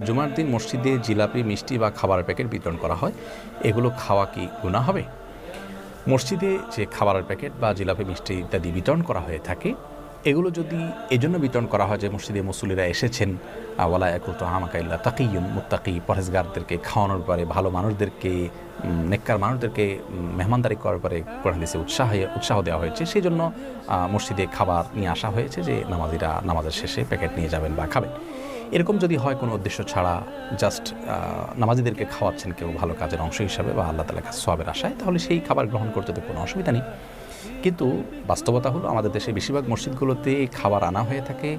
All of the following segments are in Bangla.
জুমার দিন মসজিদে জিলাপি, মিষ্টি বা খাবারের প্যাকেট বিতরণ করা হয়, এগুলো খাওয়া কি গুনাহ হবে? মসজিদে যে খাবারের প্যাকেট বা জিলাপি, মিষ্টি ইত্যাদি বিতরণ করা হয়ে থাকে, এগুলো যদি এজন্য বিতরণ করা হয় যে মসজিদে মুসল্লিরা এসেছেন, ওয়ালা ইয়াকুতু আমাকা ইল্লা তাকিয়্যুন, মুত্তাকি পরহেজগারদেরকে খাওয়ানোর পরে, ভালো মানুষদেরকে, নেককার মানুষদেরকে মেহমানদারি করার পরে কোরআন হাদিসে উৎসাহ দেওয়া হয়েছে। সেই জন্য মসজিদে খাবার নিয়ে আসা হয়েছে যে নামাজিরা নামাজের শেষে প্যাকেট নিয়ে যাবেন বা খাবেন। এরকম যদি হয় কোনো উদ্দেশ্য ছাড়া, জাস্ট নামাজিদেরকে খাওয়াচ্ছেন কেউ ভালো কাজের অংশ হিসাবে বা আল্লাহ তাআলার কাছে সওয়াবের আশায়, তাহলে সেই খাবার গ্রহণ করতে তো কোনো অসুবিধা নেই। কিন্তু বাস্তবতা হলো আমাদের দেশে বেশিরভাগ মসজিদগুলোতে খাবার আনা হয়ে থাকে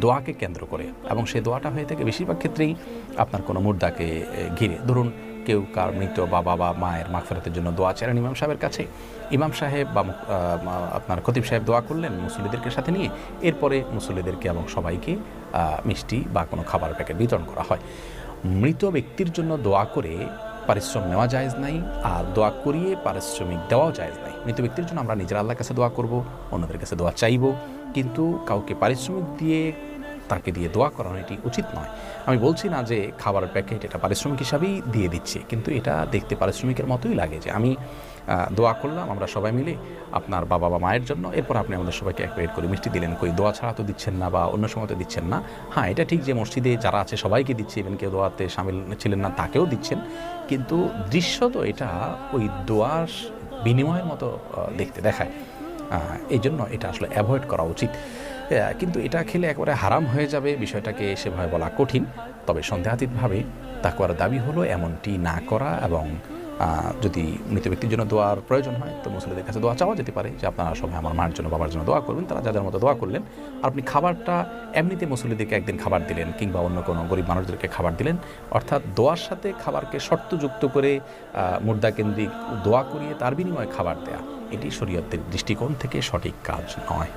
দোয়াকে কেন্দ্র করে, এবং সেই দোয়াটা হয়ে থাকে বেশিরভাগ ক্ষেত্রেই আপনার কোনো মুর্দাকে ঘিরে। ধরুন কেউ কার মৃত বাবা বা মায়ের মাগফিরাতের জন্য দোয়া চাইলেন ইমাম সাহেবের কাছে, ইমাম সাহেব বা আপনার খতিব সাহেব দোয়া করলেন মুসল্লিদেরকে সাথে নিয়ে, এরপরে মুসল্লিদেরকে এবং সবাইকে মিষ্টি বা কোনো খাবার প্যাকেট বিতরণ করা হয়। মৃত ব্যক্তির জন্য দোয়া করে পারিশ্রম নেওয়া জায়েজ নাই, আর দোয়া করিয়ে পারিশ্রমিক দেওয়াও জায়েজ নাই। মৃত ব্যক্তির জন্য আমরা নিজের আল্লাহর কাছে দোয়া করব, অন্যদের কাছে দোয়া চাইব, কিন্তু কাউকে পারিশ্রমিক দিয়ে তাকে দিয়ে দোয়া করানো এটি উচিত নয়। আমি বলছি না যে খাবারের প্যাকেট এটা পারিশ্রমিক হিসাবেই দিয়ে দিচ্ছে, কিন্তু এটা দেখতে পারিশ্রমিকের মতোই লাগে যে আমি দোয়া করলাম আমরা সবাই মিলে আপনার বাবা বা মায়ের জন্য, এরপর আপনি আমাদের সবাইকে এক প্লেট করে মিষ্টি দিলেন, কই দোয়া ছাড়া তো দিচ্ছেন না বা অন্য সময় তো দিচ্ছেন না। হ্যাঁ, এটা ঠিক যে মসজিদে যারা আছে সবাইকে দিচ্ছে, ইভেন কেউ দোয়াতে সামিল ছিলেন না তাকেও দিচ্ছেন, কিন্তু দৃশ্য তো এটা ওই দোয়ার বিনিময়ের মতো দেখতে দেখায়। এই জন্য এটা আসলে অ্যাভয়েড করা উচিত। কিন্তু এটা খেলে একেবারে হারাম হয়ে যাবে বিষয়টাকে সেভাবে বলা কঠিন। তবে সন্দেহাতীতভাবে তাকওয়ার দাবি হলো এমনটি না করা, এবং যদি মৃত ব্যক্তির জন্য দোয়ার প্রয়োজন হয় তো মুসল্লিদের কাছে দোয়া চাওয়া যেতে পারে যে আপনারা সবাই আমার মার জন্য, বাবার জন্য দোয়া করবেন। তারা যাদের মতো দোয়া করলেন, আর আপনি খাবারটা এমনিতে মুসল্লিদেরকে একদিন খাবার দিলেন কিংবা অন্য কোনো গরিব মানুষদেরকে খাবার দিলেন, অর্থাৎ দোয়ার সাথে খাবারকে শর্তযুক্ত করে মুর্দাকেন্দ্রিক দোয়া করিয়ে তার বিনিময়ে খাবার দেয়া, এটি শরীয়তের দৃষ্টিকোণ থেকে সঠিক কাজ নয়।